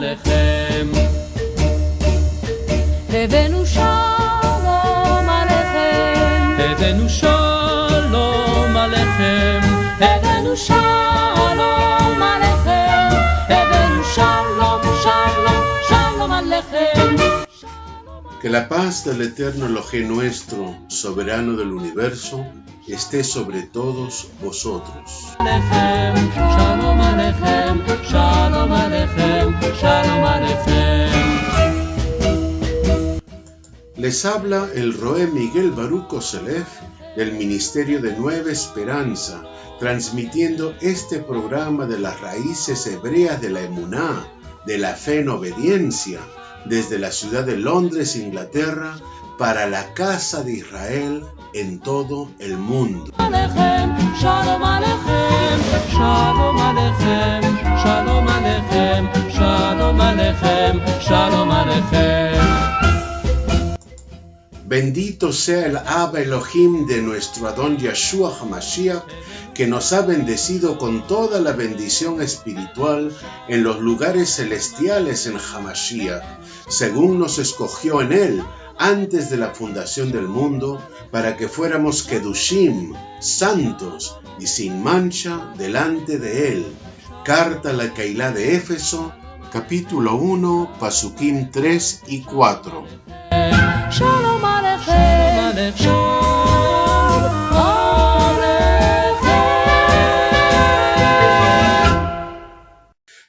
עליכם. הבאנו שלום עליכם, הבאנו שלום עליכם, הבאנו שלום עליכם, הבאנו שלום, שלום, שלום עליכם. Que la paz del eterno Elohim nuestro, soberano del universo, esté sobre todos vosotros. עליכם, שלום עליכם, שלום עליכם, שלום עליכם. Les habla el Roé Miguel Baruch Koselev del Ministerio de Nueva Esperanza, transmitiendo este programa de las raíces hebreas de la emuná, de la fe en obediencia, desde la ciudad de Londres, Inglaterra, para la casa de Israel en todo el mundo. עליכם, שלום עליכם, שלום עליכם, שלום עליכם, שלום עליכם, שלום עליכם. Bendito sea el Abba Elohim de nuestro Adón Yeshua HaMashiach, que nos ha bendecido con toda la bendición espiritual en los lugares celestiales en HaMashiach, según nos escogió en él antes de la fundación del mundo, para que fuéramos Kedushim, santos y sin mancha delante de él. Carta a la Keilah de Éfeso, capítulo 1, Pasukim 3 y 4. שלום עליכם, שלום עליכם.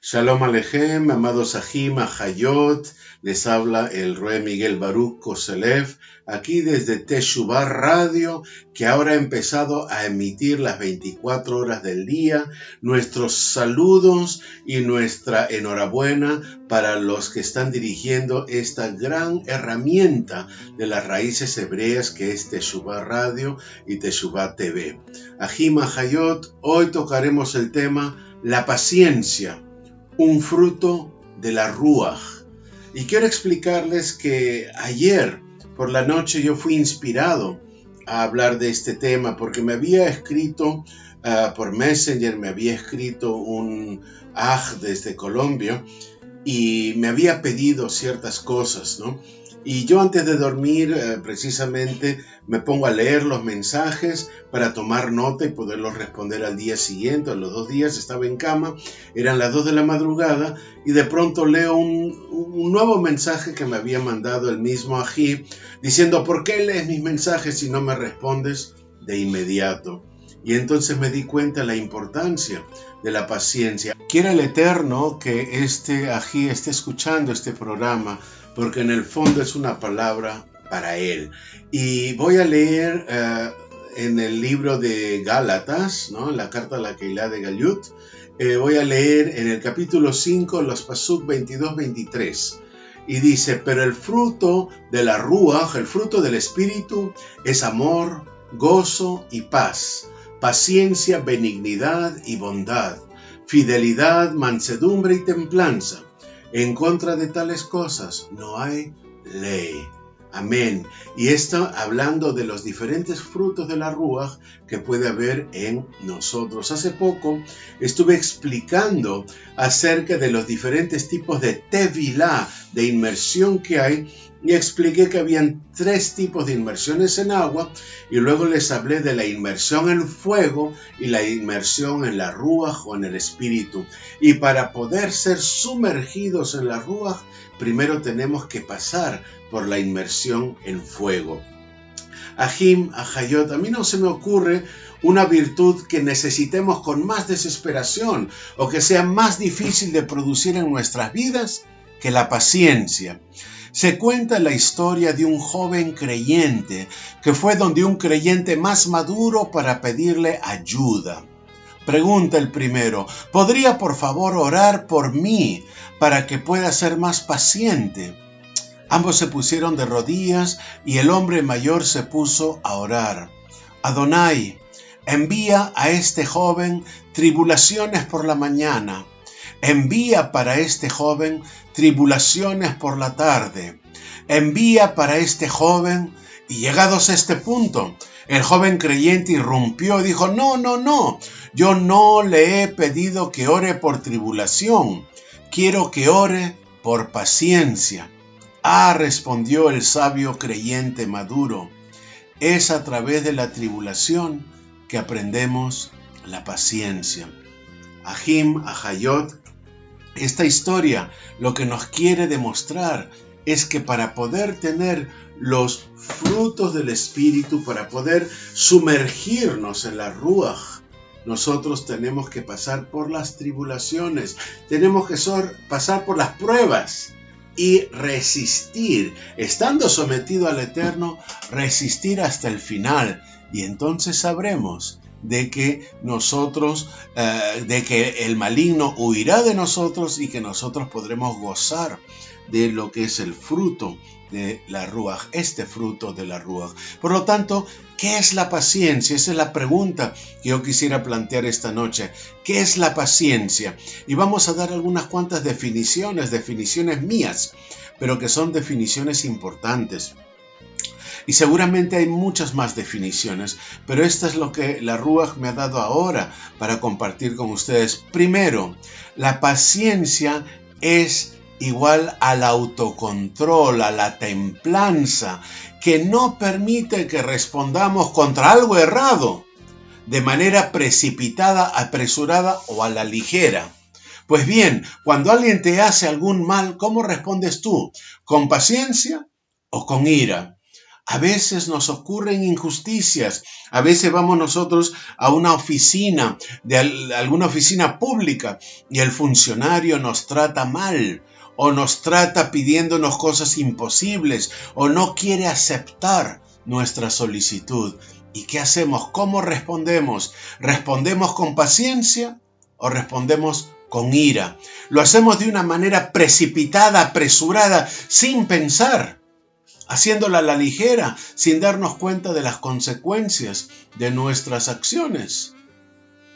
Shalom Aleichem, amados Ajim, Ajayot, les habla el Roé Miguel Baruch Koselev, aquí desde Teshuvah Radio, que ahora ha empezado a emitir las 24 horas del día. Nuestros saludos y nuestra enhorabuena para los que están dirigiendo esta gran herramienta de las raíces hebreas que es Teshuvah Radio y Teshuvah TV. Ajim, Ajayot, hoy tocaremos el tema la paciencia, un fruto de la Ruach. Y quiero explicarles que ayer por la noche yo fui inspirado a hablar de este tema porque me había escrito por Messenger, me había escrito un aj desde Colombia y me había pedido ciertas cosas, ¿no? Y yo antes de dormir precisamente me pongo a leer los mensajes para tomar nota y poderlos responder al día siguiente. A los 2 días estaba en cama, eran las 2 de la madrugada y de pronto leo un nuevo mensaje que me había mandado el mismo ají diciendo: ¿por qué lees mis mensajes si no me respondes de inmediato? Y entonces me di cuenta de la importancia de la paciencia. Quiera el Eterno que este ají esté escuchando este programa, porque en el fondo es una palabra para él. Y voy a leer en el libro de Gálatas, ¿no? En la carta a la Keilah de Galut, voy a leer en el capítulo 5, los pasuk 22-23. Y dice: pero el fruto de la Ruach, el fruto del Espíritu, es amor, gozo y paz, paciencia, benignidad y bondad, fidelidad, mansedumbre y templanza. En contra de tales cosas no hay ley. Amén. Y esto hablando de los diferentes frutos de la Ruach que puede haber en nosotros. Hace poco estuve explicando acerca de los diferentes tipos de tevilá, de inmersión que hay, y expliqué que habían 3 tipos de inmersiones en agua, y luego les hablé de la inmersión en fuego y la inmersión en la Ruach o en el Espíritu. Y para poder ser sumergidos en la Ruach, primero tenemos que pasar por la inmersión en fuego. Ajim, Ajayot, a mí no se me ocurre una virtud que necesitemos con más desesperación o que sea más difícil de producir en nuestras vidas que la paciencia. Se cuenta la historia de un joven creyente que fue donde un creyente más maduro para pedirle ayuda. Pregunta el primero: ¿podría por favor orar por mí para que pueda ser más paciente? Ambos se pusieron de rodillas y el hombre mayor se puso a orar. Adonai, envía a este joven tribulaciones por la mañana. Envía para este joven tribulaciones por la tarde. Envía para este joven. Y llegados a este punto, el joven creyente irrumpió y dijo: no, yo no le he pedido que ore por tribulación. Quiero que ore por paciencia. Respondió el sabio creyente maduro. Es a través de la tribulación que aprendemos la paciencia. Ahim, Ahayot, esta historia lo que nos quiere demostrar es que para poder tener los frutos del Espíritu, para poder sumergirnos en la Ruach, nosotros tenemos que pasar por las tribulaciones, tenemos que pasar por las pruebas y resistir, estando sometido al Eterno, resistir hasta el final. Y entonces sabremos de que el maligno huirá de nosotros y que nosotros podremos gozar de lo que es el fruto de la Ruach, este fruto de la Ruach. Por lo tanto, ¿qué es la paciencia? Esa es la pregunta que yo quisiera plantear esta noche. ¿Qué es la paciencia? Y vamos a dar algunas cuantas definiciones mías, pero que son definiciones importantes. Y seguramente hay muchas más definiciones, pero esta es lo que la Ruach me ha dado ahora para compartir con ustedes. Primero, la paciencia es igual al autocontrol, a la templanza, que no permite que respondamos contra algo errado de manera precipitada, apresurada o a la ligera. Pues bien, cuando alguien te hace algún mal, ¿cómo respondes tú? ¿Con paciencia o con ira? A veces nos ocurren injusticias, a veces vamos nosotros a una oficina, alguna oficina pública, y el funcionario nos trata mal, o nos trata pidiéndonos cosas imposibles, o no quiere aceptar nuestra solicitud. ¿Y qué hacemos? ¿Cómo respondemos? ¿Respondemos con paciencia o respondemos con ira? Lo hacemos de una manera precipitada, apresurada, sin pensar, haciéndola a la ligera, sin darnos cuenta de las consecuencias de nuestras acciones.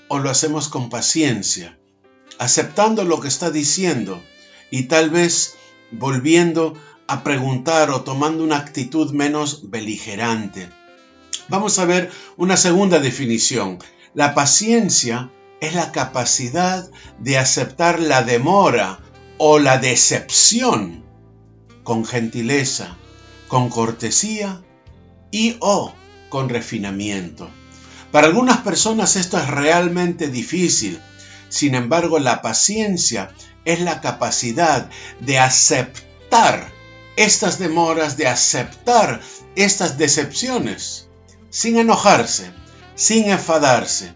¿O lo hacemos con paciencia, aceptando lo que está diciendo y tal vez volviendo a preguntar o tomando una actitud menos beligerante? Vamos a ver una segunda definición. La paciencia es la capacidad de aceptar la demora o la decepción con gentileza, con cortesía y o con refinamiento. Para algunas personas esto es realmente difícil. Sin embargo, la paciencia es la capacidad de aceptar estas demoras, de aceptar estas decepciones, sin enojarse, sin enfadarse,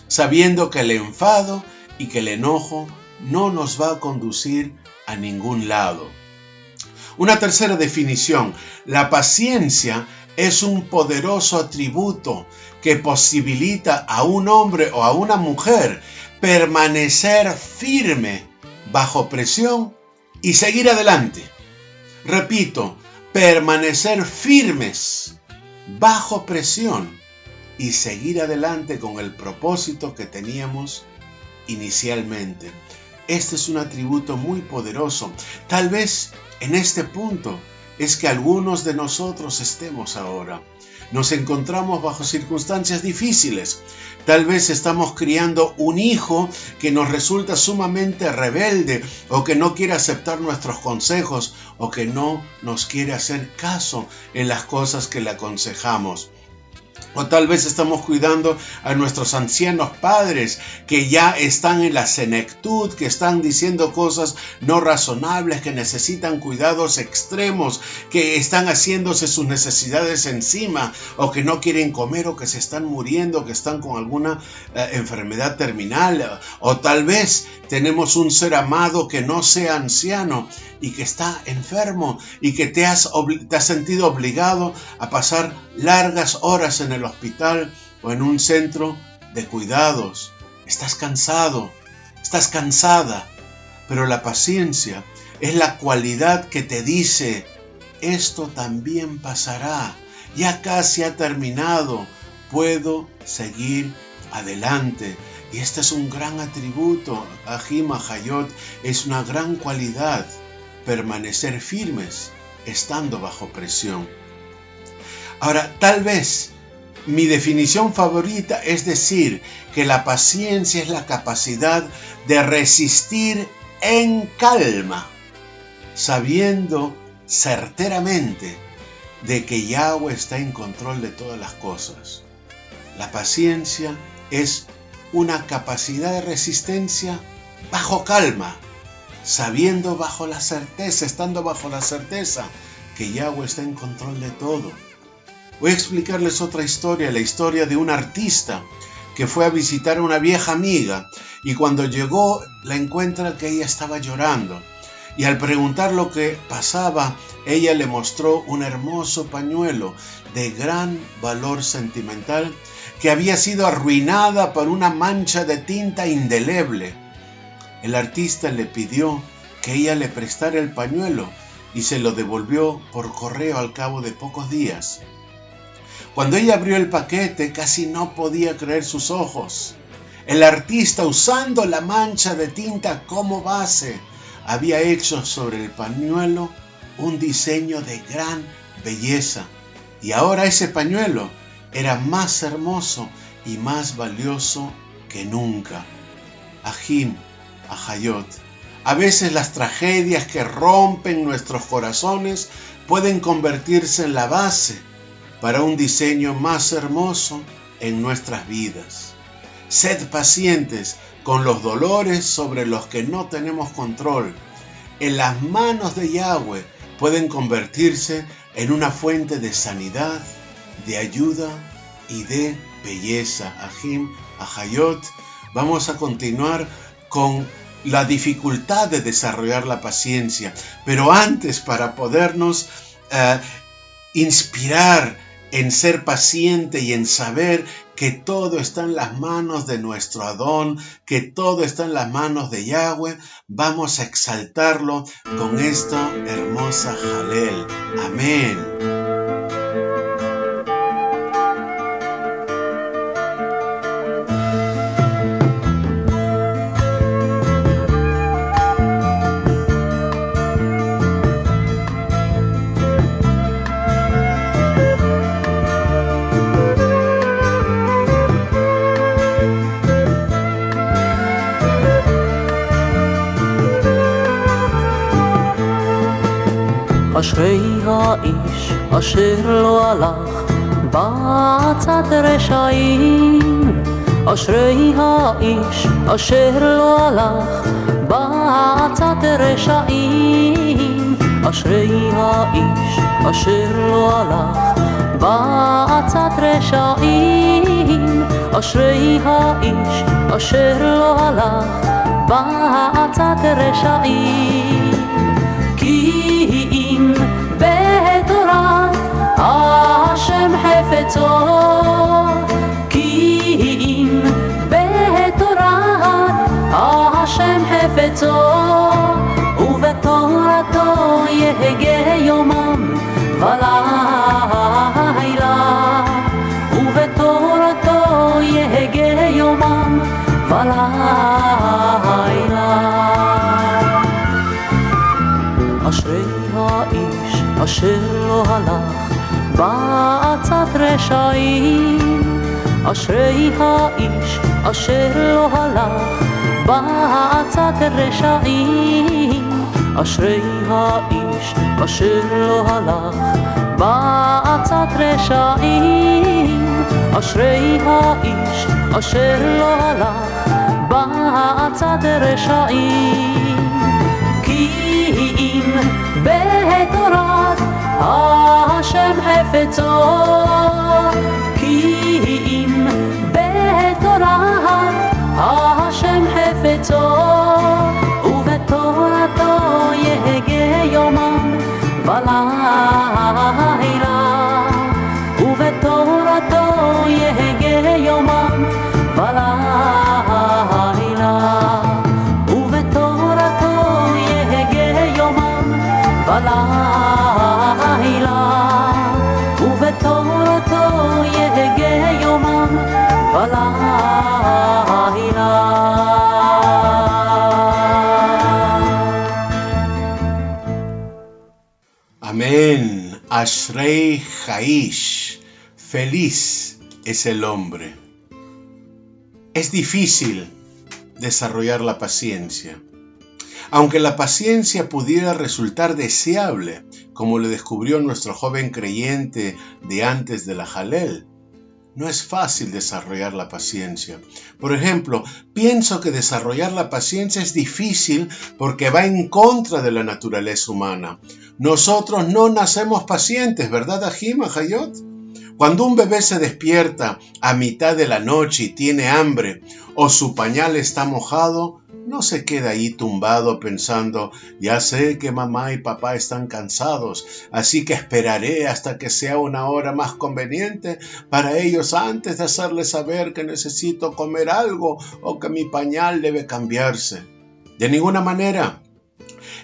sabiendo que el enfado y que el enojo no nos va a conducir a ningún lado. Una tercera definición: la paciencia es un poderoso atributo que posibilita a un hombre o a una mujer permanecer firme bajo presión y seguir adelante. Repito, permanecer firmes bajo presión y seguir adelante con el propósito que teníamos inicialmente. Este es un atributo muy poderoso. Tal vez en este punto es que algunos de nosotros estemos ahora. Nos encontramos bajo circunstancias difíciles. Tal vez estamos criando un hijo que nos resulta sumamente rebelde, o que no quiere aceptar nuestros consejos, o que no nos quiere hacer caso en las cosas que le aconsejamos. O tal vez estamos cuidando a nuestros ancianos padres que ya están en la senectud, que están diciendo cosas no razonables, que necesitan cuidados extremos, que están haciéndose sus necesidades encima, o que no quieren comer, o que se están muriendo, que están con alguna enfermedad terminal. O tal vez tenemos un ser amado que no sea anciano y que está enfermo y que te has sentido obligado a pasar largas horas en el hospital o en un centro de cuidados. Estás cansado, estás cansada, pero la paciencia es la cualidad que te dice: esto también pasará, ya casi ha terminado, puedo seguir adelante. Y este es un gran atributo, Ahim, Ahayot, es una gran cualidad, permanecer firmes estando bajo presión. Ahora, tal vez mi definición favorita es decir que la paciencia es la capacidad de resistir en calma sabiendo certeramente de que Yahweh está en control de todas las cosas. La paciencia es una capacidad de resistencia bajo calma, sabiendo bajo la certeza, estando bajo la certeza que Yahweh está en control de todo. Voy a explicarles otra historia, la historia de un artista que fue a visitar a una vieja amiga y cuando llegó la encuentra que ella estaba llorando. Y al preguntar lo que pasaba, ella le mostró un hermoso pañuelo de gran valor sentimental que había sido arruinada por una mancha de tinta indeleble. El artista le pidió que ella le prestara el pañuelo y se lo devolvió por correo al cabo de pocos días. Cuando ella abrió el paquete, casi no podía creer sus ojos. El artista, usando la mancha de tinta como base, había hecho sobre el pañuelo un diseño de gran belleza. Y ahora ese pañuelo era más hermoso y más valioso que nunca. Ahim, Ahayot. A veces las tragedias que rompen nuestros corazones pueden convertirse en la base para un diseño más hermoso en nuestras vidas. Sed pacientes con los dolores sobre los que no tenemos control. En las manos de Yahweh pueden convertirse en una fuente de sanidad, de ayuda y de belleza. Ahim, Ahayot. Vamos a continuar con la dificultad de desarrollar la paciencia, pero antes, para podernos inspirar en ser paciente y en saber que todo está en las manos de nuestro Adón, que todo está en las manos de Yahweh, vamos a exaltarlo con esta hermosa Jalel. Amén. אשרי האיש אשר לא הלך בעצת רשעים, אשרי האיש אשר לא הלך בעצת רשעים, אשרי האיש אשר לא הלך בעצת רשעים, אשרי האיש אשר לא הלך בעצת רשעים. כי אם בתורת השם חפצו, כי אם בתורת השם חפצו, ובתורתו יהגה יומם ולילה, ובתורתו יהגה יומם ולילה. אשרי האיש אשר לא הלך בעצת רשעים, אשרי האיש אשר לא הלך בעצת רשעים, אשרי האיש אשר לא הלך בעצת רשעים, אשרי האיש אשר לא הלך בעצת רשעים. כי אם בתורת השם חפצו, כי אם בתורת השם חפצו, ובתורתו יהגה יומם ולילה, ובתורתו יהגה יומם ולילה, ובתורתו יהגה יומם ולילה, ובתורתו יהגה יומם ולילה. Amén. Ashrei Haish. Feliz es el hombre. Es difícil desarrollar la paciencia. Aunque la paciencia pudiera resultar deseable, como le descubrió nuestro joven creyente de antes de la Jalel, no es fácil desarrollar la paciencia. Por ejemplo, pienso que desarrollar la paciencia es difícil porque va en contra de la naturaleza humana. Nosotros no nacemos pacientes, ¿verdad, Ajim, Ajayot? Cuando un bebé se despierta a mitad de la noche y tiene hambre o su pañal está mojado, no se queda ahí tumbado pensando, ya sé que mamá y papá están cansados, así que esperaré hasta que sea una hora más conveniente para ellos antes de hacerles saber que necesito comer algo o que mi pañal debe cambiarse. De ninguna manera.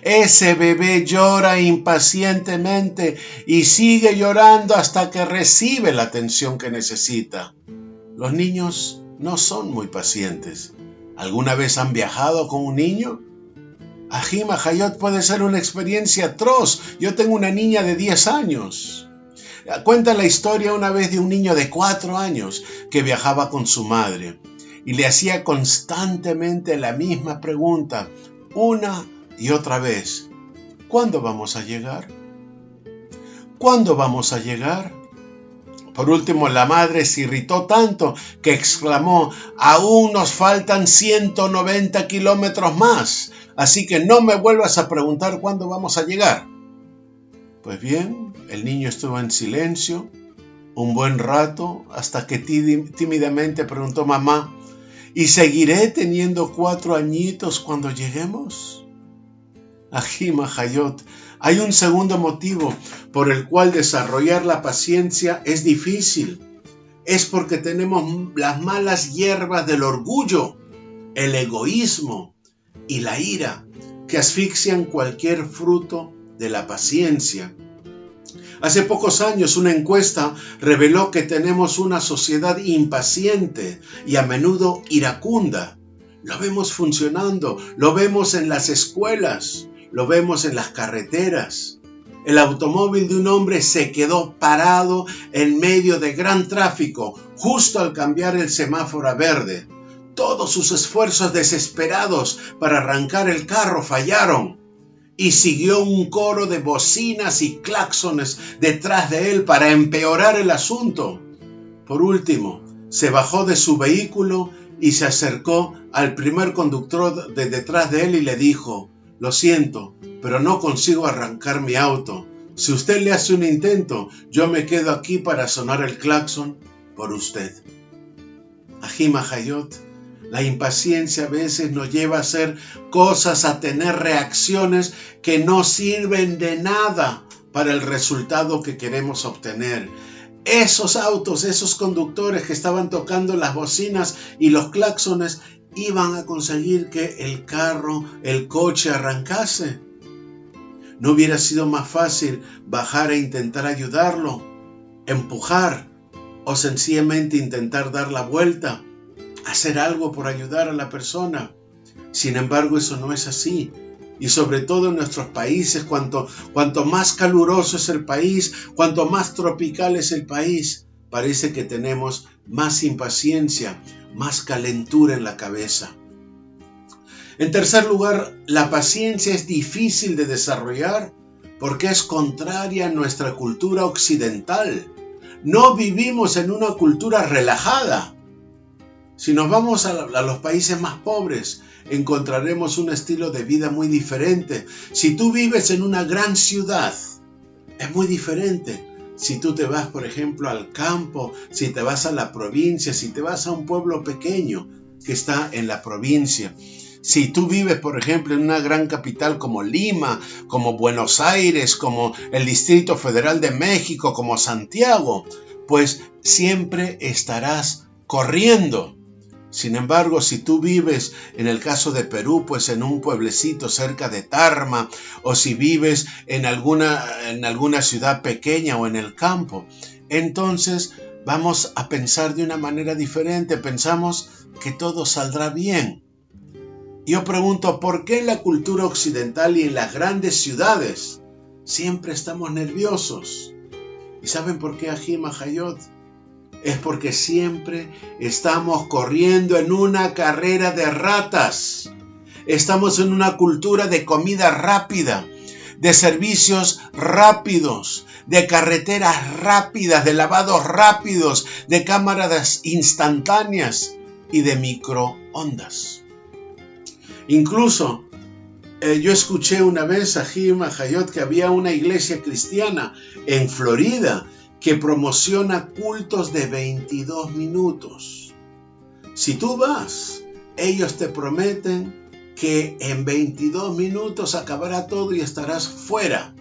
Ese bebé llora impacientemente y sigue llorando hasta que recibe la atención que necesita. Los niños no son muy pacientes. ¿Alguna vez han viajado con un niño? Ajim, Ajayot, puede ser una experiencia atroz. Yo tengo una niña de 10 años. Cuenta la historia una vez de un niño de 4 años que viajaba con su madre y le hacía constantemente la misma pregunta, una y otra vez. ¿Cuándo vamos a llegar? ¿Cuándo vamos a llegar? Por último, la madre se irritó tanto que exclamó, aún nos faltan 190 kilómetros más, así que no me vuelvas a preguntar cuándo vamos a llegar. Pues bien, el niño estuvo en silencio un buen rato hasta que tímidamente preguntó, mamá, ¿y seguiré teniendo 4 añitos cuando lleguemos? Ajim, Ajayot, hay un segundo motivo por el cual desarrollar la paciencia es difícil. Es porque tenemos las malas hierbas del orgullo, el egoísmo y la ira que asfixian cualquier fruto de la paciencia. Hace pocos años una encuesta reveló que tenemos una sociedad impaciente y a menudo iracunda. Lo vemos funcionando, lo vemos en las escuelas, lo vemos en las carreteras. El automóvil de un hombre se quedó parado en medio de gran tráfico, justo al cambiar el semáforo a verde. Todos sus esfuerzos desesperados para arrancar el carro fallaron. Y siguió un coro de bocinas y claxones detrás de él para empeorar el asunto. Por último, se bajó de su vehículo y se acercó al primer conductor de detrás de él y le dijo, lo siento, pero no consigo arrancar mi auto. Si usted le hace un intento, yo me quedo aquí para sonar el claxon por usted. Ajim, Ajayot, la impaciencia a veces nos lleva a hacer cosas, a tener reacciones que no sirven de nada para el resultado que queremos obtener. Esos autos, esos conductores que estaban tocando las bocinas y los claxones iban a conseguir que el carro, el coche arrancase. ¿No hubiera sido más fácil bajar e intentar ayudarlo, empujar o sencillamente intentar dar la vuelta, hacer algo por ayudar a la persona? Sin embargo, eso no es así. Y sobre todo en nuestros países, cuanto más caluroso es el país, cuanto más tropical es el país, parece que tenemos más impaciencia, más calentura en la cabeza. En tercer lugar, la paciencia es difícil de desarrollar porque es contraria a nuestra cultura occidental. No vivimos en una cultura relajada. Si nos vamos a los países más pobres, encontraremos un estilo de vida muy diferente. Si tú vives en una gran ciudad, es muy diferente. Si tú te vas, por ejemplo, al campo, si te vas a la provincia, si te vas a un pueblo pequeño que está en la provincia. Si tú vives, por ejemplo, en una gran capital como Lima, como Buenos Aires, como el Distrito Federal de México, como Santiago, pues siempre estarás corriendo. Sin embargo, si tú vives, en el caso de Perú, pues en un pueblecito cerca de Tarma, o si vives en alguna ciudad pequeña o en el campo, entonces vamos a pensar de una manera diferente. Pensamos que todo saldrá bien. Yo pregunto, ¿por qué en la cultura occidental y en las grandes ciudades siempre estamos nerviosos? ¿Y saben por qué, Ajim, Ajayot? Es porque siempre estamos corriendo en una carrera de ratas. Estamos en una cultura de comida rápida, de servicios rápidos, de carreteras rápidas, de lavados rápidos, de cámaras instantáneas y de microondas. Incluso yo escuché una vez a Jim Hayot que había una iglesia cristiana en Florida que promociona cultos de 22 minutos. Si tú vas, ellos te prometen que en 22 minutos acabará todo y estarás fuera.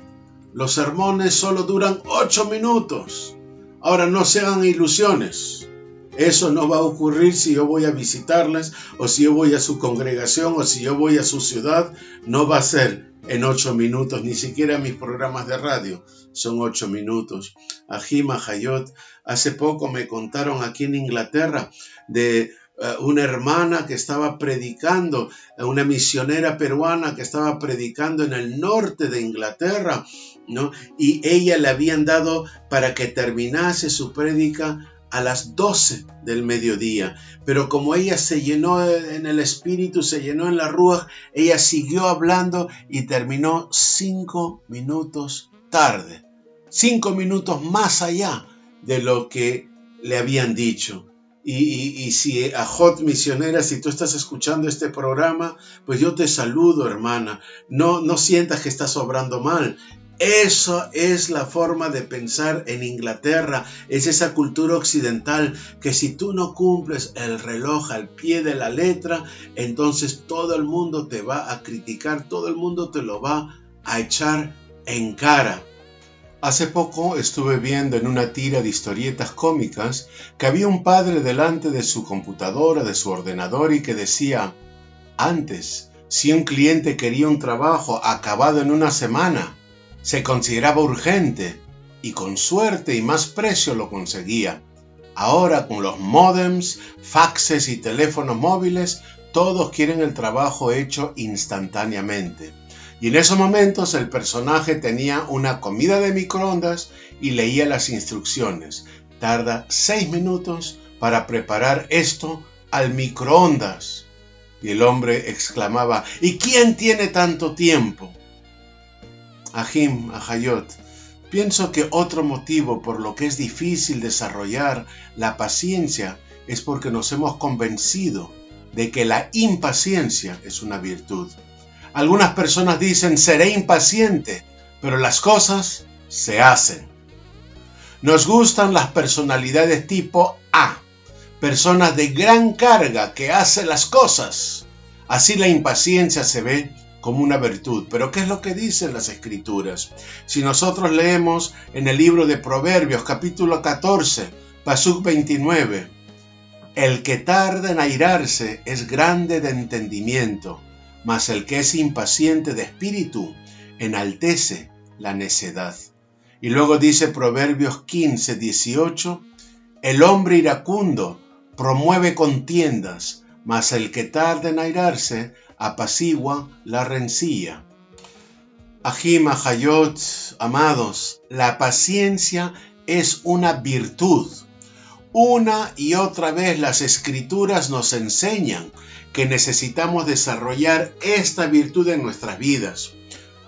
Los sermones solo duran 8 minutos. Ahora no se hagan ilusiones. Eso no va a ocurrir si yo voy a visitarles, o si yo voy a su congregación, o si yo voy a su ciudad. No va a ser en 8 minutos, ni siquiera mis programas de radio son 8 minutos. Ajim Hayot, hace poco me contaron aquí en Inglaterra de una hermana que estaba predicando, una misionera peruana que estaba predicando en el norte de Inglaterra, ¿no? Y ella le habían dado para que terminase su prédica a las 12 del mediodía, pero como ella se llenó en el espíritu, se llenó en la ruaj, ella siguió hablando y terminó 5 minutos tarde, 5 minutos más allá de lo que le habían dicho. Y si Ajot misionera, si tú estás escuchando este programa, pues yo te saludo, hermana. No sientas que estás obrando mal. Eso es la forma de pensar en Inglaterra, es esa cultura occidental que si tú no cumples el reloj al pie de la letra, entonces todo el mundo te va a criticar, todo el mundo te lo va a echar en cara. Hace poco estuve viendo en una tira de historietas cómicas que había un padre delante de su computadora, de su ordenador, y que decía: antes, si un cliente quería un trabajo acabado en una semana, se consideraba urgente y con suerte y más precio lo conseguía. Ahora, con los módems, faxes y teléfonos móviles, todos quieren el trabajo hecho instantáneamente. Y en esos momentos el personaje tenía una comida de microondas y leía las instrucciones. Tarda 6 minutos para preparar esto al microondas. Y el hombre exclamaba: ¿y quién tiene tanto tiempo? Ajim Hayot, pienso que otro motivo por lo que es difícil desarrollar la paciencia es porque nos hemos convencido de que la impaciencia es una virtud. Algunas personas dicen: seré impaciente, pero las cosas se hacen. Nos gustan las personalidades tipo A, personas de gran carga que hacen las cosas. Así la impaciencia se ve como una virtud. Pero ¿qué es lo que dicen las Escrituras? Si nosotros leemos en el libro de Proverbios, capítulo 14, pasuk 29, el que tarda en airarse es grande de entendimiento, mas el que es impaciente de espíritu enaltece la necedad. Y luego dice Proverbios 15, 18, el hombre iracundo promueve contiendas, mas el que tarda en airarse apacigua la rencilla. Ajim Hayot, amados, la paciencia es una virtud. Una y otra vez las Escrituras nos enseñan que necesitamos desarrollar esta virtud en nuestras vidas.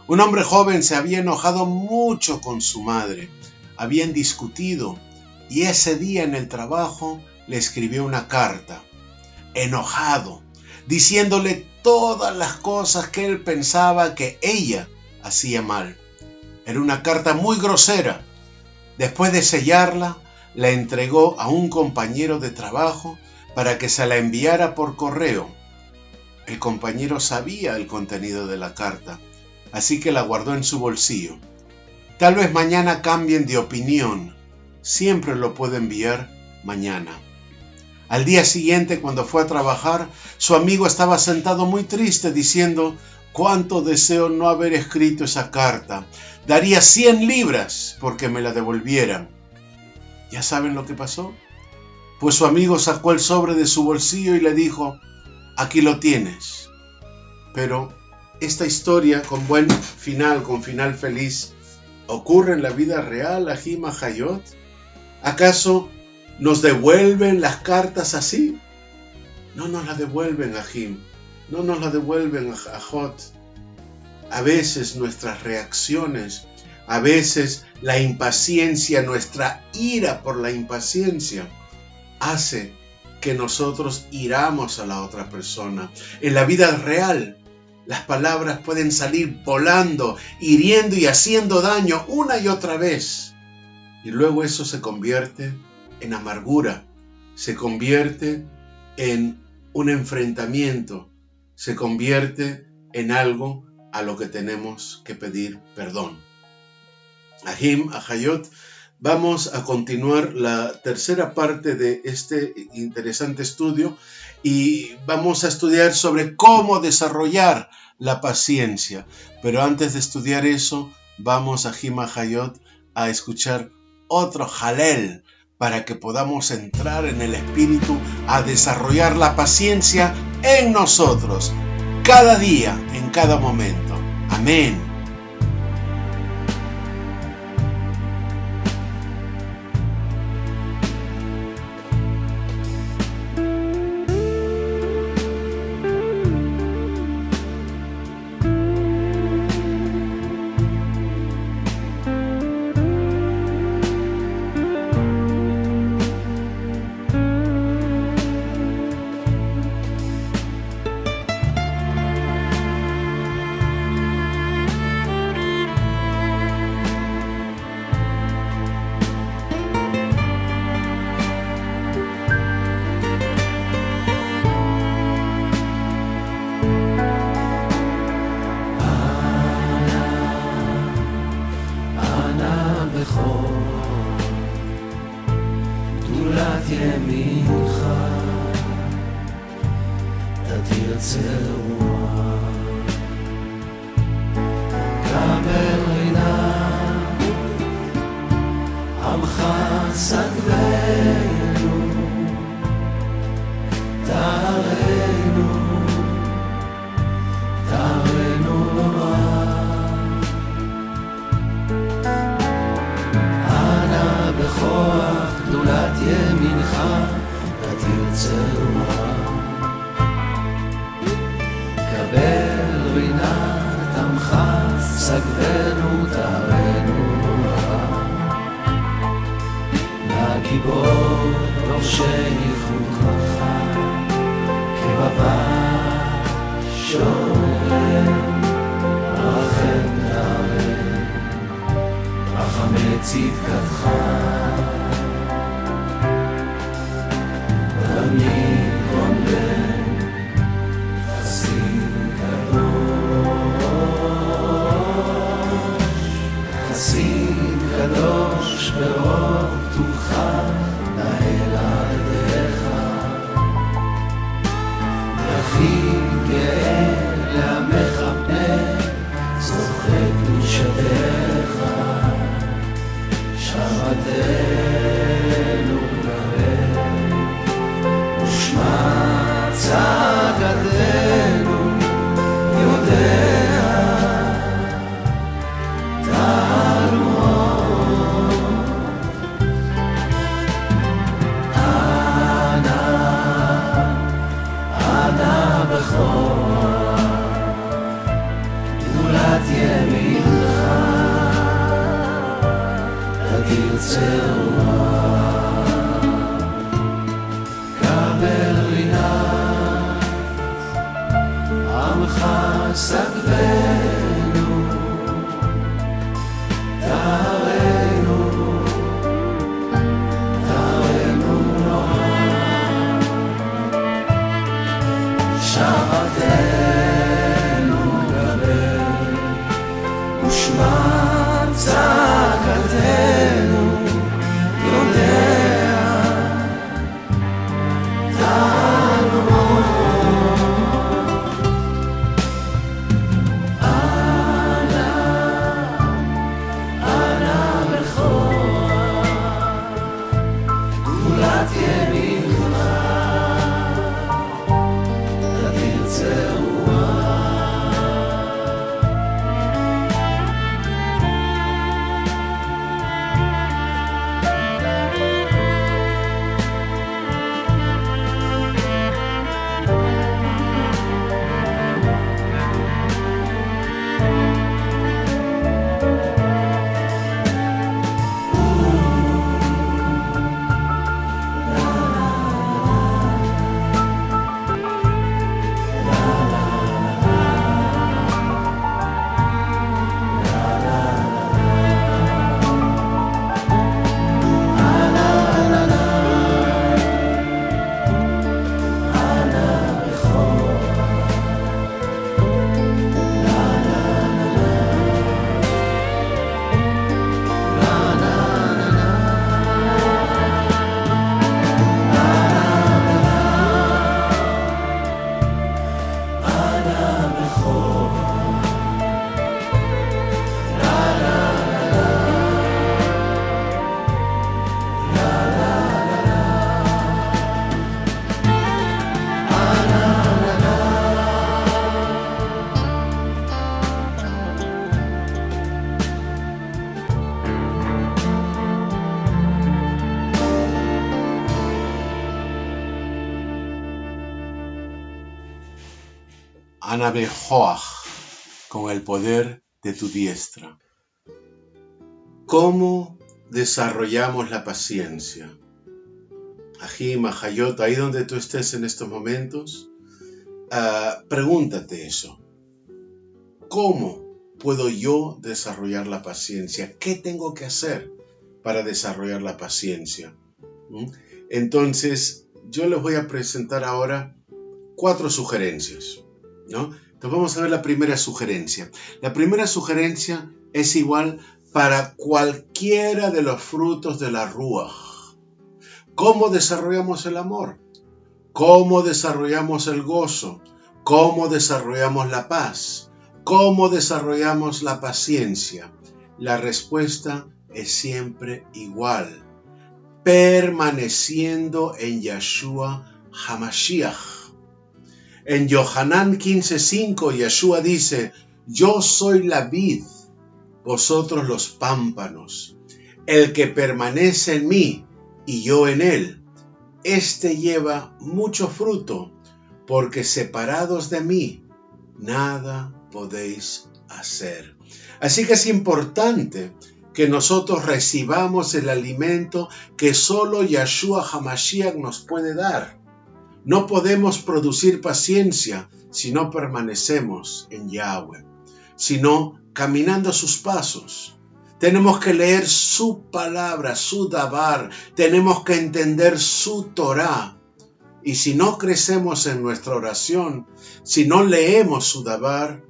Un hombre joven se había enojado mucho con su madre. Habían discutido y ese día en el trabajo le escribió una carta, enojado, diciéndole todas las cosas que él pensaba que ella hacía mal. Era una carta muy grosera. Después de sellarla, la entregó a un compañero de trabajo para que se la enviara por correo. El compañero sabía el contenido de la carta, así que la guardó en su bolsillo. Tal vez mañana cambien de opinión. Siempre lo puede enviar mañana. Al día siguiente, cuando fue a trabajar, su amigo estaba sentado muy triste diciendo: «Cuánto deseo no haber escrito esa carta. Daría 100 libras porque me la devolvieran». ¿Ya saben lo que pasó? Pues su amigo sacó el sobre de su bolsillo y le dijo: «Aquí lo tienes». Pero esta historia con buen final, con final feliz, ¿ocurre en la vida real, Ajim Hayot? ¿Acaso nos devuelven las cartas así? No nos las devuelven, Ajim. no nos la devuelven a Jot. A veces nuestras reacciones, a veces la impaciencia, nuestra ira por la impaciencia, hace que nosotros iramos a la otra persona. En la vida real, las palabras pueden salir volando, hiriendo y haciendo daño una y otra vez. Y luego eso se convierte en amargura, se convierte en un enfrentamiento, se convierte en algo a lo que tenemos que pedir perdón. Ahim, Ahayot, vamos a continuar la tercera parte de este interesante estudio y vamos a estudiar sobre cómo desarrollar la paciencia. Pero antes de estudiar eso, vamos a Ahim, Ahayot a escuchar otro Halel para que podamos entrar en el espíritu a desarrollar la paciencia en nosotros, cada día, en cada momento. Amén. Anabejoach, con el poder de tu diestra. ¿Cómo desarrollamos la paciencia? Ajim, Ajayot, ahí donde tú estés en estos momentos, pregúntate eso. ¿Cómo puedo yo desarrollar la paciencia? ¿Qué tengo que hacer para desarrollar la paciencia? Entonces, yo les voy a presentar ahora 4 sugerencias, ¿no? Entonces vamos a ver la primera sugerencia. La primera sugerencia es igual para cualquiera de los frutos de la Ruach. ¿Cómo desarrollamos el amor? ¿Cómo desarrollamos el gozo? ¿Cómo desarrollamos la paz? ¿Cómo desarrollamos la paciencia? La respuesta es siempre igual. Permaneciendo en Yeshua HaMashiach. En Yohanan 15:5, Yeshua dice, yo soy la vid, vosotros los pámpanos. El que permanece en mí y yo en él, éste lleva mucho fruto, porque separados de mí, nada podéis hacer. Así que es importante que nosotros recibamos el alimento que solo Yeshua HaMashiach nos puede dar. No podemos producir paciencia si no permanecemos en Yahweh, sino caminando sus pasos. Tenemos que leer su palabra, su dabar, tenemos que entender su Torah. Y si no crecemos en nuestra oración, si no leemos su dabar,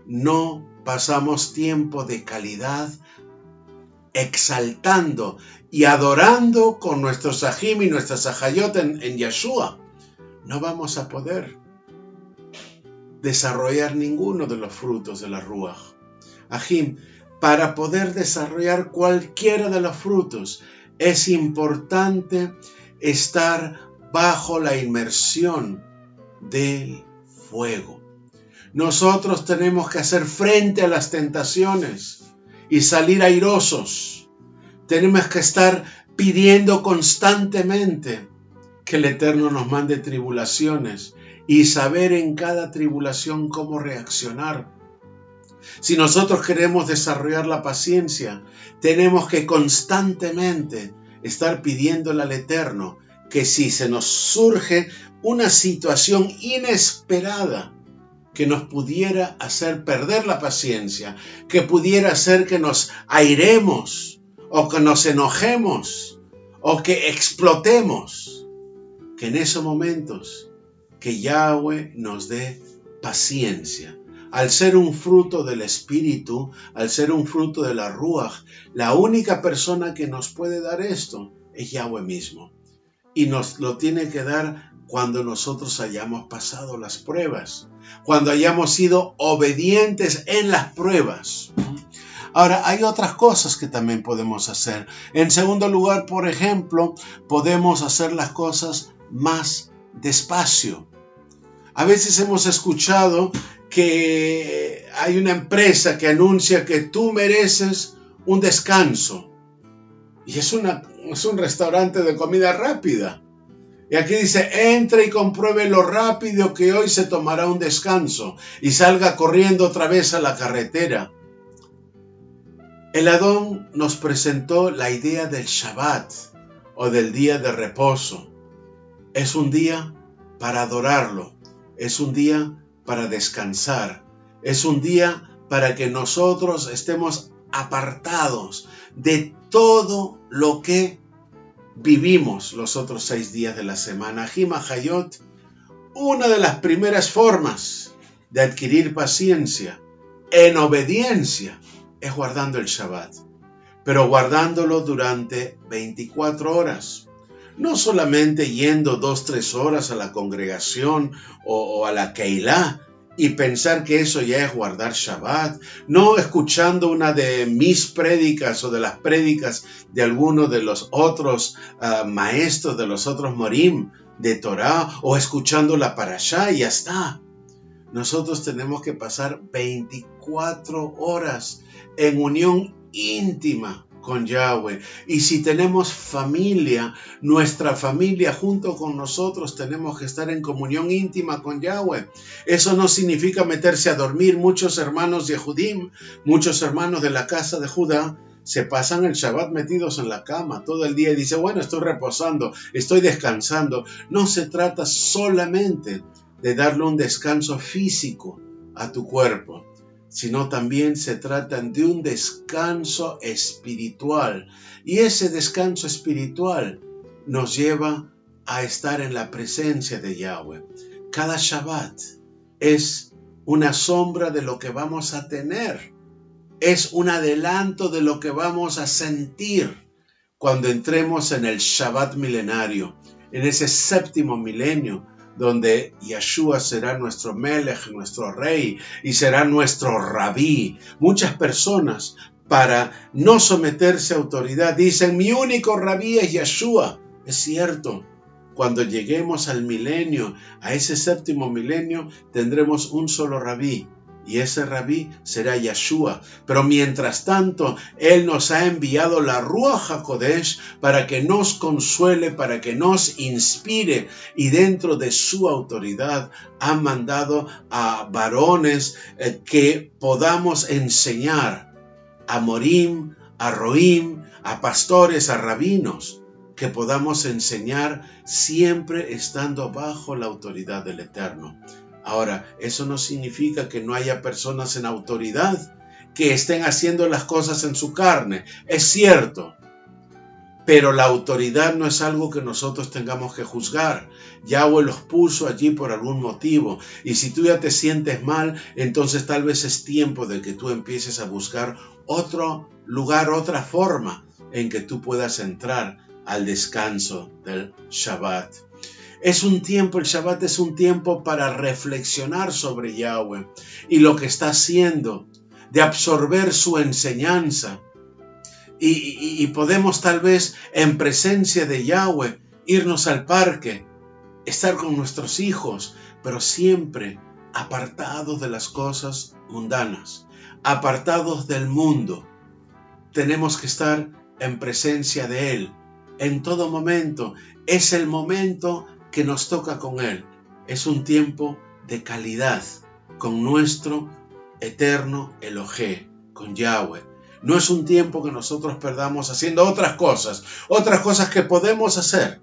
no pasamos tiempo de calidad exaltando y adorando con nuestros ajim y nuestras ajayot en Yeshua. No vamos a poder desarrollar ninguno de los frutos de la Ruach. Ajim, para poder desarrollar cualquiera de los frutos, es importante estar bajo la inmersión del fuego. Nosotros tenemos que hacer frente a las tentaciones y salir airosos. Tenemos que estar pidiendo constantemente que el Eterno nos mande tribulaciones y saber en cada tribulación cómo reaccionar. Si nosotros queremos desarrollar la paciencia, tenemos que constantemente estar pidiéndole al Eterno que si se nos surge una situación inesperada que nos pudiera hacer perder la paciencia, que pudiera hacer que nos airemos o que nos enojemos o que explotemos, que en esos momentos que Yahweh nos dé paciencia. Al ser un fruto del Espíritu, al ser un fruto de la Ruach, la única persona que nos puede dar esto es Yahweh mismo. Y nos lo tiene que dar cuando nosotros hayamos pasado las pruebas, cuando hayamos sido obedientes en las pruebas. Ahora, hay otras cosas que también podemos hacer. En segundo lugar, por ejemplo, podemos hacer las cosas más despacio. A veces hemos escuchado que hay una empresa que anuncia que tú mereces un descanso. Y es un restaurante de comida rápida. Y aquí dice, entre y compruebe lo rápido que hoy se tomará un descanso y salga corriendo otra vez a la carretera. El Adón nos presentó la idea del Shabbat o del día de reposo. Es un día para adorarlo, es un día para descansar, es un día para que nosotros estemos apartados de todo lo que vivimos los otros 6 días de la semana. Ajim Ajayot, una de las primeras formas de adquirir paciencia en obediencia es guardando el Shabbat, pero guardándolo durante 24 horas. No solamente yendo 2-3 horas a la congregación o a la Keilah y pensar que eso ya es guardar Shabbat, no escuchando una de mis prédicas o de las prédicas de alguno de los otros maestros, de los otros morim de Torah, o escuchando la parashá y ya está. Nosotros tenemos que pasar 24 horas en unión íntima con Yahweh. Y si tenemos familia, nuestra familia junto con nosotros, tenemos que estar en comunión íntima con Yahweh. Eso no significa meterse a dormir. Muchos hermanos Yehudim, muchos hermanos de la casa de Judá, se pasan el Shabbat metidos en la cama todo el día y dicen, bueno, estoy reposando, estoy descansando. No se trata solamente de darle un descanso físico a tu cuerpo, sino también se trata de un descanso espiritual. Y ese descanso espiritual nos lleva a estar en la presencia de Yahweh. Cada Shabbat es una sombra de lo que vamos a tener. Es un adelanto de lo que vamos a sentir cuando entremos en el Shabbat milenario, en ese séptimo milenio, donde Yeshua será nuestro Melech, nuestro Rey, y será nuestro Rabí. Muchas personas, para no someterse a autoridad, dicen, mi único Rabí es Yeshua. Es cierto, cuando lleguemos al milenio, a ese séptimo milenio, tendremos un solo Rabí. Y ese Rabí será Yeshua. Pero mientras tanto, Él nos ha enviado la Ruach HaKodesh para que nos consuele, para que nos inspire. Y dentro de su autoridad ha mandado a varones que podamos enseñar, a morim, a roim, a pastores, a rabinos, que podamos enseñar siempre estando bajo la autoridad del Eterno. Ahora, eso no significa que no haya personas en autoridad que estén haciendo las cosas en su carne. Es cierto, pero la autoridad no es algo que nosotros tengamos que juzgar. Yahweh los puso allí por algún motivo. Y si tú ya te sientes mal, entonces tal vez es tiempo de que tú empieces a buscar otro lugar, otra forma en que tú puedas entrar al descanso del Shabbat. Es un tiempo, el Shabbat es un tiempo para reflexionar sobre Yahweh y lo que está haciendo, de absorber su enseñanza. Y podemos tal vez en presencia de Yahweh irnos al parque, estar con nuestros hijos, pero siempre apartados de las cosas mundanas, apartados del mundo. Tenemos que estar en presencia de Él en todo momento. Es el momento que nos toca con Él. Es un tiempo de calidad con nuestro eterno Elohé, con Yahweh. No es un tiempo que nosotros perdamos haciendo otras cosas que podemos hacer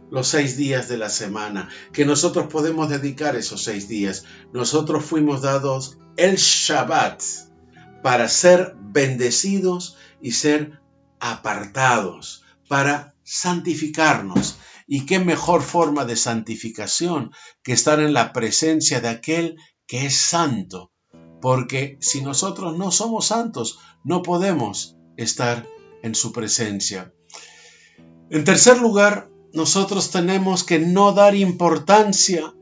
los 6 días de la semana, que nosotros podemos dedicar esos 6 días. Nosotros fuimos dados el Shabbat para ser bendecidos y ser apartados, para santificarnos. Y qué mejor forma de santificación que estar en la presencia de aquel que es santo. Porque si nosotros no somos santos, no podemos estar en su presencia. En tercer lugar, nosotros tenemos que no dar importancia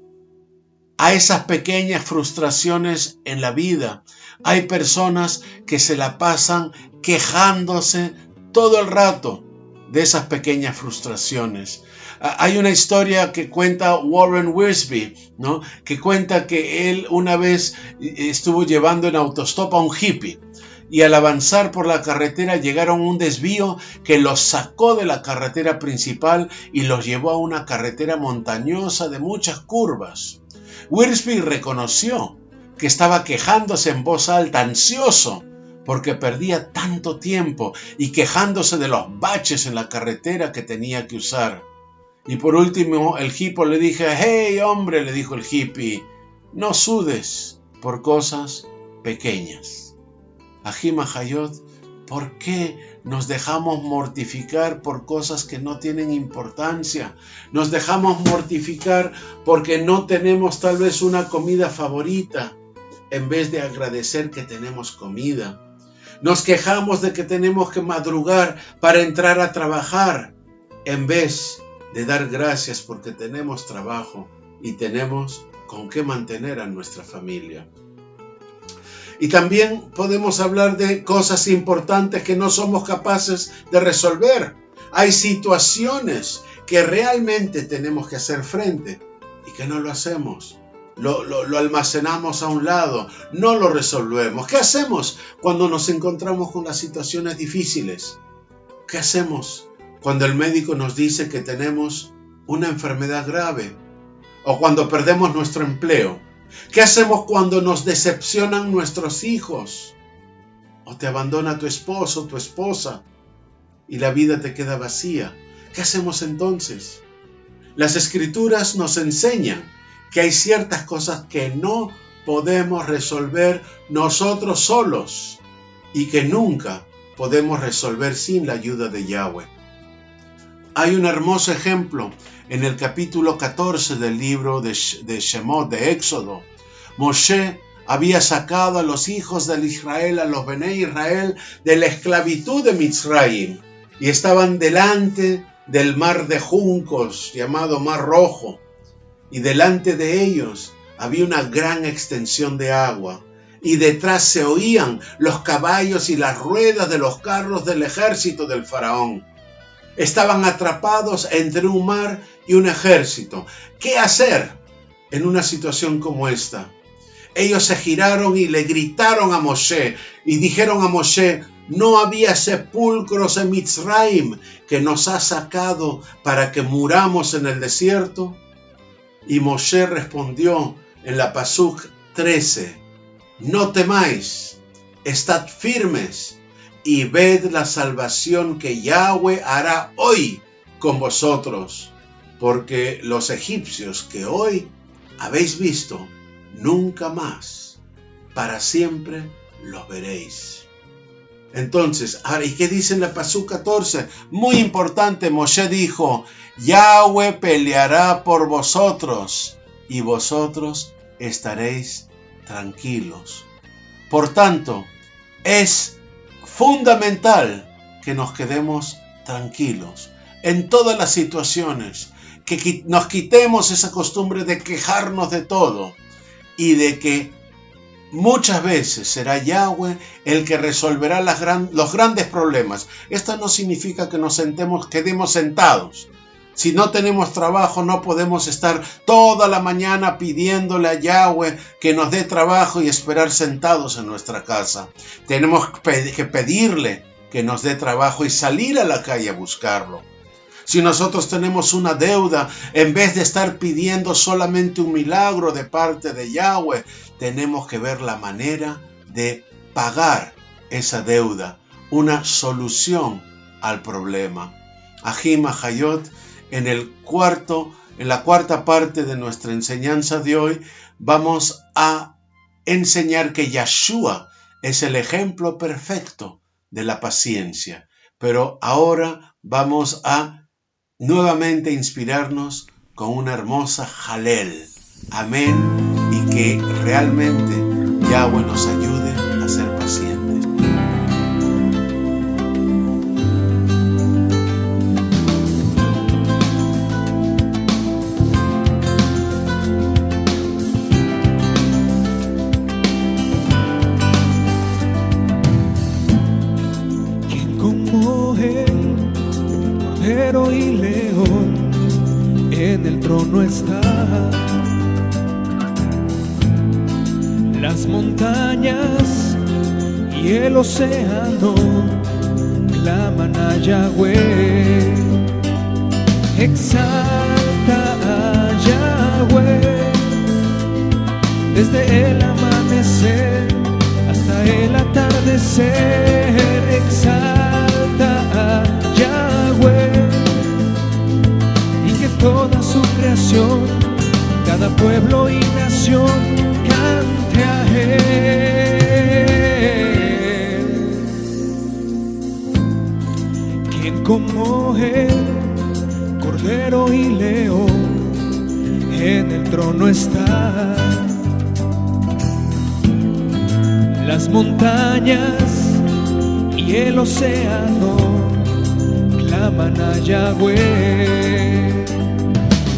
a esas pequeñas frustraciones en la vida. Hay personas que se la pasan quejándose todo el rato de esas pequeñas frustraciones. Hay una historia que cuenta Warren Wiersbe, ¿no? Que cuenta que él una vez estuvo llevando en autostop a un hippie y al avanzar por la carretera llegaron a un desvío que los sacó de la carretera principal y los llevó a una carretera montañosa de muchas curvas. Wiersbe reconoció que estaba quejándose en voz alta, ansioso, porque perdía tanto tiempo y quejándose de los baches en la carretera que tenía que usar. Y por último, el hippie le dijo, hey hombre, le dijo el hippie, no sudes por cosas pequeñas. Ají Mahayot, ¿por qué nos dejamos mortificar por cosas que no tienen importancia? Nos dejamos mortificar porque no tenemos tal vez una comida favorita, en vez de agradecer que tenemos comida. Nos quejamos de que tenemos que madrugar para entrar a trabajar, en vez de dar gracias porque tenemos trabajo y tenemos con qué mantener a nuestra familia. Y también podemos hablar de cosas importantes que no somos capaces de resolver. Hay situaciones que realmente tenemos que hacer frente y que no lo hacemos. Lo almacenamos a un lado, no lo resolvemos. ¿Qué hacemos cuando nos encontramos con las situaciones difíciles? ¿Qué hacemos cuando el médico nos dice que tenemos una enfermedad grave? ¿O cuando perdemos nuestro empleo? ¿Qué hacemos cuando nos decepcionan nuestros hijos? ¿O te abandona tu esposo, tu esposa, y la vida te queda vacía? ¿Qué hacemos entonces? Las Escrituras nos enseñan que hay ciertas cosas que no podemos resolver nosotros solos y que nunca podemos resolver sin la ayuda de Yahweh. Hay un hermoso ejemplo en el capítulo 14 del libro de Shemot, de Éxodo. Moshe había sacado a los hijos de Israel, a los Bené Israel, de la esclavitud de Mitzrayim, y estaban delante del mar de juncos, llamado Mar Rojo, y delante de ellos había una gran extensión de agua, y detrás se oían los caballos y las ruedas de los carros del ejército del faraón. Estaban atrapados entre un mar y un ejército. ¿Qué hacer en una situación como esta? Ellos se giraron y le gritaron a Moshe y dijeron a Moshe: no había sepulcros en Mitzrayim que nos ha sacado para que muramos en el desierto. Y Moshe respondió en la Pasuk 13: no temáis, estad firmes y ved la salvación que Yahweh hará hoy con vosotros, porque los egipcios que hoy habéis visto, nunca más, para siempre los veréis. Entonces, ahora, ¿y qué dice en la Pasuk 14? Muy importante, Moshe dijo: Yahweh peleará por vosotros y vosotros estaréis tranquilos. Por tanto, es fundamental que nos quedemos tranquilos en todas las situaciones, que nos quitemos esa costumbre de quejarnos de todo y de que muchas veces será Yahweh el que resolverá los grandes problemas. Esto no significa que quedemos sentados. Si no tenemos trabajo, no podemos estar toda la mañana pidiéndole a Yahweh que nos dé trabajo y esperar sentados en nuestra casa. Tenemos que pedirle que nos dé trabajo y salir a la calle a buscarlo. Si nosotros tenemos una deuda, en vez de estar pidiendo solamente un milagro de parte de Yahweh, tenemos que ver la manera de pagar esa deuda, una solución al problema. Ahim Ahayot, en la cuarta parte de nuestra enseñanza de hoy, vamos a enseñar que Yeshua es el ejemplo perfecto de la paciencia. Pero ahora vamos a nuevamente inspirarnos con una hermosa Halel. Amén. Y que realmente Yahweh nos ayude a ser pacientes. Quien como él, cordero y león, en el trono está. Las montañas y el océano claman a Yahweh. Exalta a Yahweh desde el amanecer hasta el atardecer. Exalta a Yahweh y que toda su creación, cada pueblo y nación, cante a él. Quien como él, cordero y león, en el trono está. Las montañas y el océano claman a Yahweh.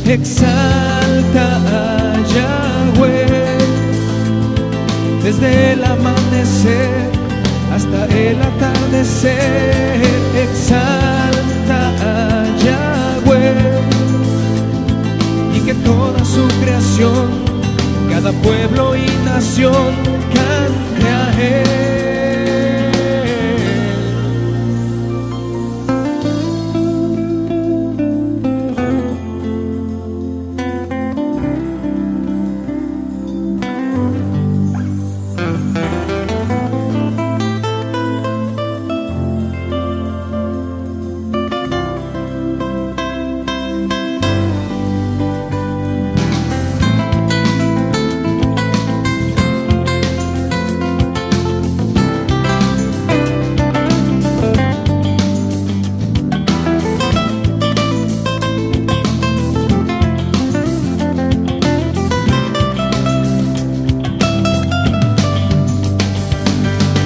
Exalta a Yahweh desde el amanecer hasta el atardecer. Exalta a Yahweh y que toda su creación, cada pueblo y nación, cante a él.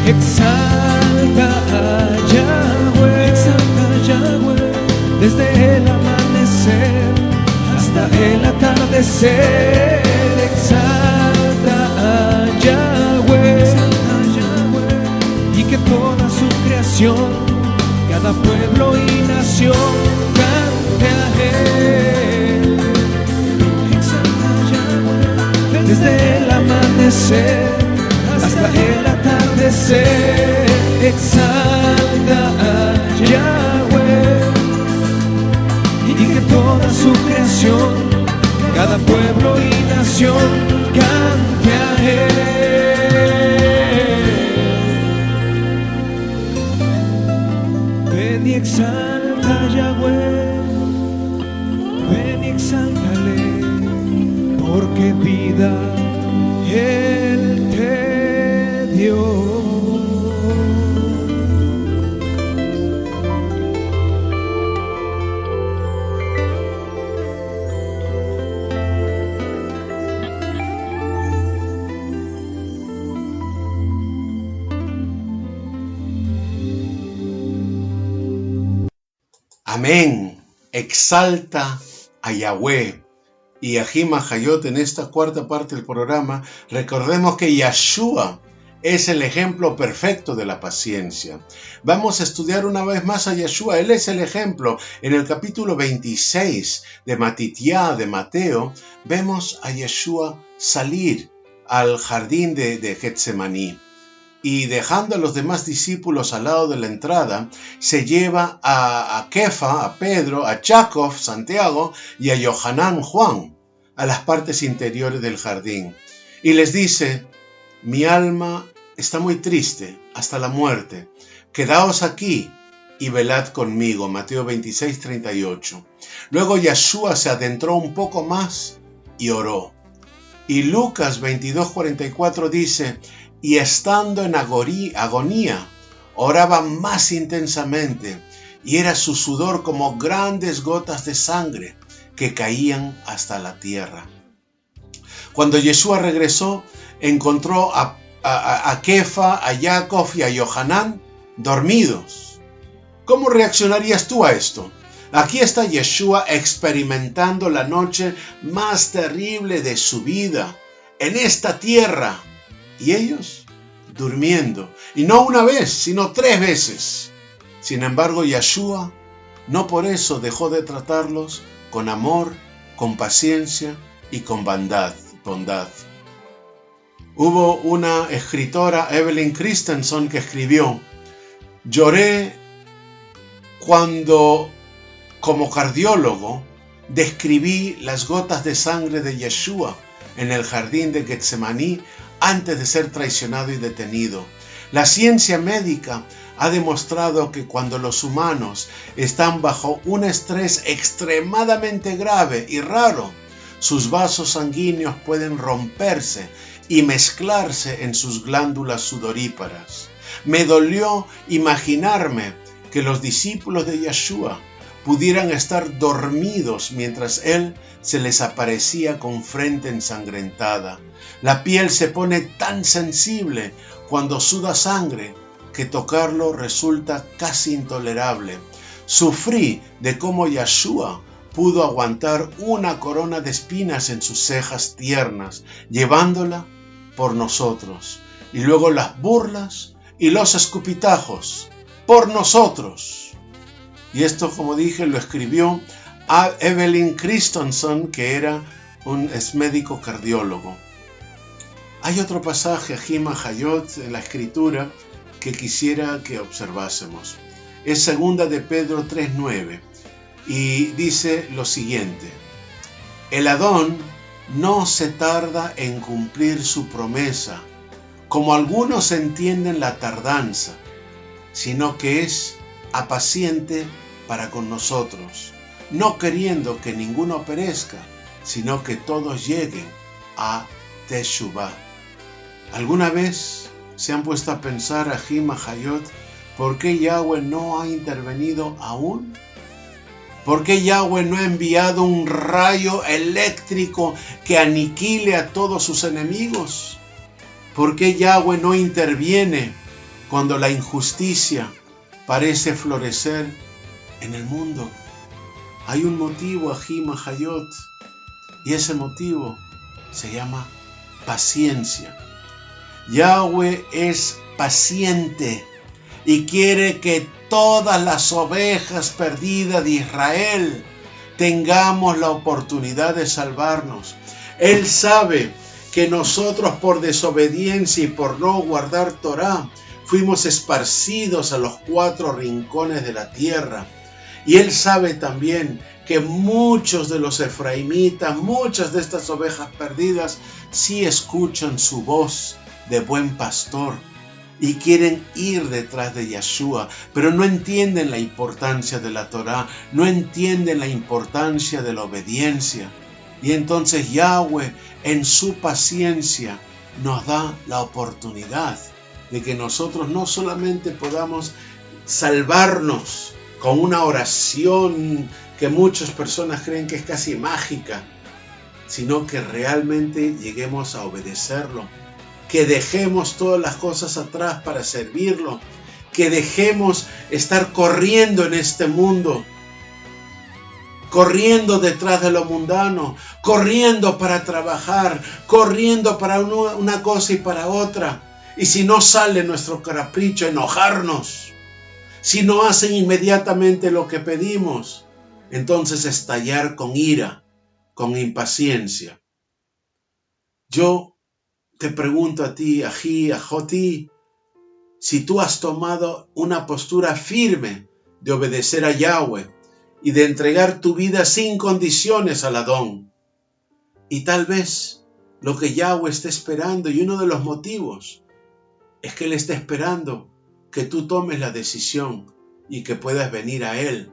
exalta a Yahweh, desde el amanecer hasta el atardecer. Exalta a Yahweh, y que toda su creación, cada pueblo y nación, cante a Él. Exalta a Yahweh, desde el amanecer hasta el atardecer. Exalta a Yahweh, y que toda su creación, cada pueblo y nación, cante a Él. Ven y exalta a Yahweh, ven y exáltale, porque vida Él te dio. Amén. Exalta a Yahweh. Y Ajim Hayot, en esta cuarta parte del programa, recordemos que Yeshua es el ejemplo perfecto de la paciencia. Vamos a estudiar una vez más a Yeshua. Él es el ejemplo. En el capítulo 26 de Matitiá, de Mateo, vemos a Yeshua salir al jardín de Getsemaní. Y dejando a los demás discípulos al lado de la entrada, se lleva a Kefa, a Pedro, a Jacob, Santiago y a Yohanan, Juan, a las partes interiores del jardín. Y les dice: mi alma está muy triste hasta la muerte. Quedaos aquí y velad conmigo. Mateo 26, 38. Luego Yeshua se adentró un poco más y oró. Y Lucas 22, 44 dice: y estando en agonía, oraba más intensamente, y era su sudor como grandes gotas de sangre que caían hasta la tierra. Cuando Yeshua regresó, encontró a Kefa, a Jacob y a Yohanan dormidos. ¿Cómo reaccionarías tú a esto? Aquí está Yeshua experimentando la noche más terrible de su vida en esta tierra. Y ellos durmiendo. Y no una vez, sino 3 veces. Sin embargo, Yeshua no por eso dejó de tratarlos con amor, con paciencia y con bondad. Hubo una escritora, Evelyn Christensen, que escribió: lloré cuando, como cardiólogo, describí las gotas de sangre de Yeshua en el jardín de Getsemaní antes de ser traicionado y detenido. La ciencia médica ha demostrado que cuando los humanos están bajo un estrés extremadamente grave y raro, sus vasos sanguíneos pueden romperse y mezclarse en sus glándulas sudoríparas. Me dolió imaginarme que los discípulos de Yeshua pudieran estar dormidos mientras Él se les aparecía con frente ensangrentada. La piel se pone tan sensible cuando suda sangre que tocarlo resulta casi intolerable. Sufrí de cómo Yeshua pudo aguantar una corona de espinas en sus cejas tiernas, llevándola por nosotros, y luego las burlas y los escupitajos por nosotros. Y esto, como dije, lo escribió a Evelyn Christensen, que es médico cardiólogo. Hay otro pasaje, Ajim Hayot, en la Escritura, que quisiera que observásemos. Es 2 de Pedro 3:9, y dice lo siguiente: el Adón no se tarda en cumplir su promesa, como algunos entienden la tardanza, sino que es apaciente para con nosotros, no queriendo que ninguno perezca, sino que todos lleguen a Teshuvah. ¿Alguna vez se han puesto a pensar, Ajim Hayot, por qué Yahweh no ha intervenido aún? ¿Por qué Yahweh no ha enviado un rayo eléctrico que aniquile a todos sus enemigos? ¿Por qué Yahweh no interviene cuando la injusticia parece florecer en el mundo. Hay un motivo, Ahim Ahayot, y ese motivo se llama paciencia. Yahweh es paciente y quiere que todas las ovejas perdidas de Israel tengamos la oportunidad de salvarnos. Él sabe que nosotros por desobediencia y por no guardar Torá fuimos esparcidos a los 4 rincones de la tierra. Y Él sabe también que muchos de los efraimitas, muchas de estas ovejas perdidas, sí escuchan su voz de buen pastor y quieren ir detrás de Yeshua, pero no entienden la importancia de la Torá, no entienden la importancia de la obediencia. Y entonces Yahweh, en su paciencia, nos da la oportunidad de que nosotros no solamente podamos salvarnos con una oración que muchas personas creen que es casi mágica, sino que realmente lleguemos a obedecerlo, que dejemos todas las cosas atrás para servirlo, que dejemos estar corriendo en este mundo, corriendo detrás de lo mundano, corriendo para trabajar, corriendo para una cosa y para otra. Y si no sale nuestro capricho, enojarnos. Si no hacen inmediatamente lo que pedimos, entonces estallar con ira, con impaciencia. Yo te pregunto a ti, Ají, Ajoti, si tú has tomado una postura firme de obedecer a Yahweh y de entregar tu vida sin condiciones al Adón. Y tal vez lo que Yahweh está esperando, y uno de los motivos, es que Él está esperando que tú tomes la decisión y que puedas venir a Él.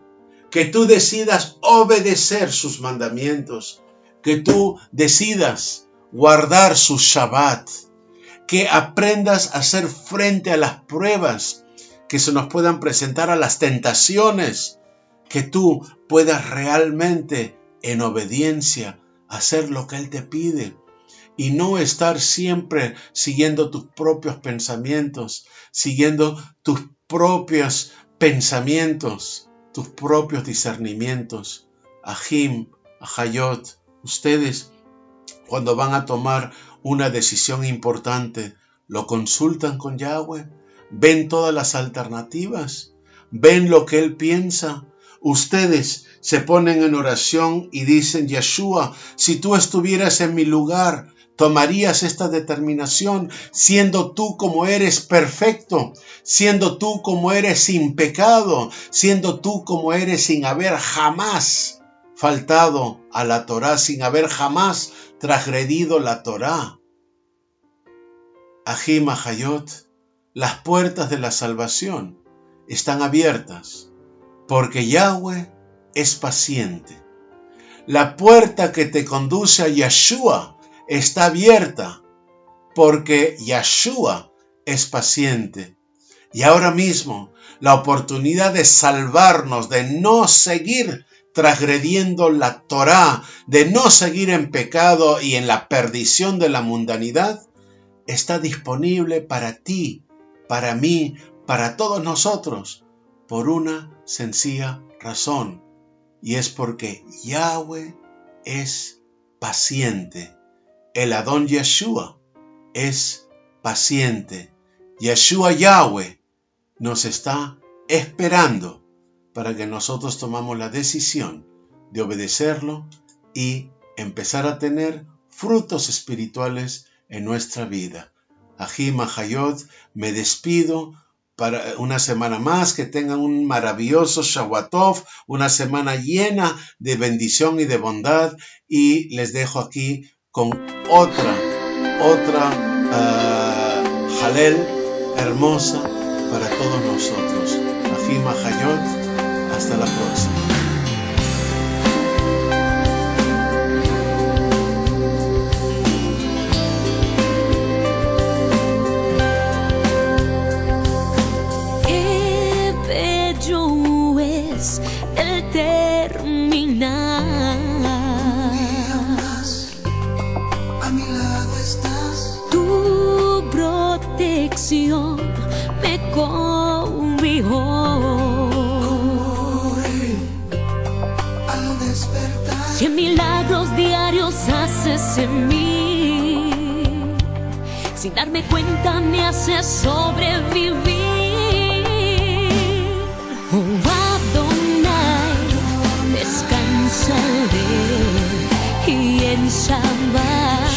Que tú decidas obedecer sus mandamientos. Que tú decidas guardar su Shabbat. Que aprendas a hacer frente a las pruebas que se nos puedan presentar, a las tentaciones. Que tú puedas realmente, en obediencia, hacer lo que Él te pide. Y no estar siempre siguiendo tus propios pensamientos, siguiendo tus propios pensamientos, tus propios discernimientos. Ahim, Ahayot, ustedes cuando van a tomar una decisión importante, ¿lo consultan con Yahweh? ¿Ven todas las alternativas? ¿Ven lo que Él piensa? Ustedes se ponen en oración y dicen, Yeshua, si tú estuvieras en mi lugar, ¿tomarías esta determinación siendo tú como eres perfecto, siendo tú como eres sin pecado, siendo tú como eres sin haber jamás faltado a la Torá, sin haber jamás transgredido la Torá? Ahim Ahayot, las puertas de la salvación están abiertas porque Yahweh es paciente. La puerta que te conduce a Yeshua está abierta porque Yeshua es paciente. Y ahora mismo la oportunidad de salvarnos, de no seguir transgrediendo la Torá, de no seguir en pecado y en la perdición de la mundanidad, está disponible para ti, para mí, para todos nosotros, por una sencilla razón. Y es porque Yahweh es paciente. El Adón Yeshua es paciente. Yeshua Yahweh nos está esperando para que nosotros tomamos la decisión de obedecerlo y empezar a tener frutos espirituales en nuestra vida. Ahim Ahayot, me despido para una semana más. Que tengan un maravilloso Shavuatov, una semana llena de bendición y de bondad. Y les dejo aquí con otra Halel hermosa para todos nosotros. Ahim Ahayot, hasta la próxima. El terminar. A mi lado estás. Tu protección me cobijó. Al despertar, 100 milagros diarios haces en mí, sin darme cuenta me haces sobrevivir. Oh Adonai, descansaré y en Shabbat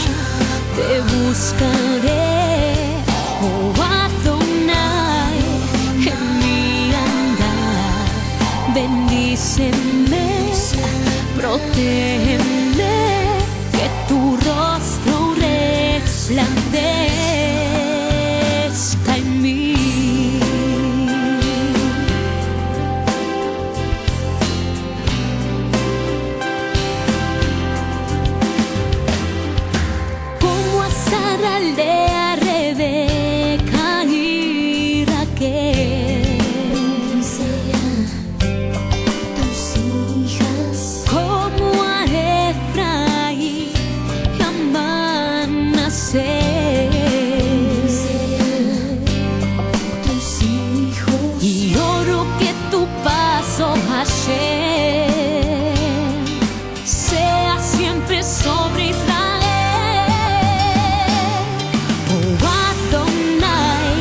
te buscaré. Oh Adonai, en mi andar, bendíceme, protégeme, que tu rostro resplandezca en mí. Como a Sara, Lea, Rebeca y Raquel, tus hijas, como a Efraín y a Manasés, tus hijos, y oro que tu paso, Hashem, sea siempre sobre Israel. Oh Adonai,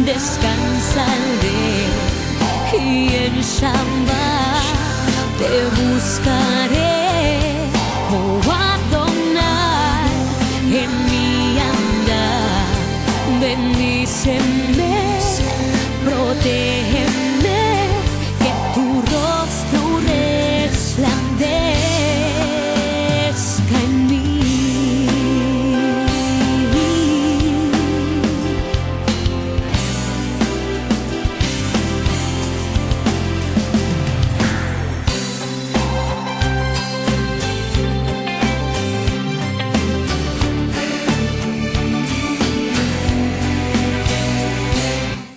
descansaré y en Shabbat te buscaré. Oh Adonai, en mi andar, bendíceme, protégeme, que tu rostro resplandezca en mí.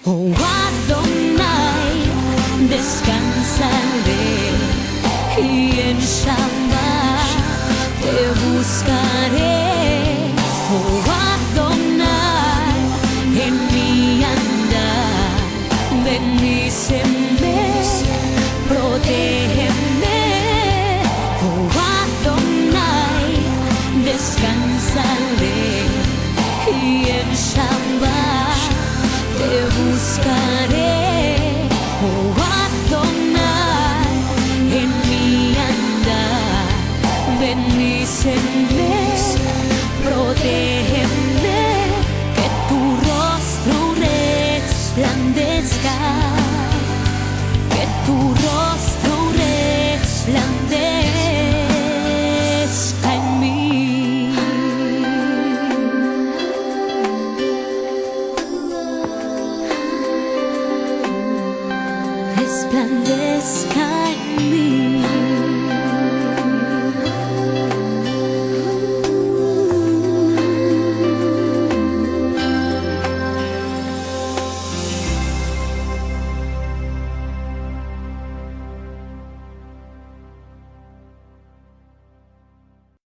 Oh Adonai, descansaré y en Shabbat te buscaré. Oh Adonai, en mi andar, bendíceme, protégeme. Oh Adonai, descansaré y en Shabbat te buscaré. Oh Adonai, en mi andar, bendíceme, protégeme, que tu rostro resplandezca, que tu rostro resplandezca en mí. Resplandezca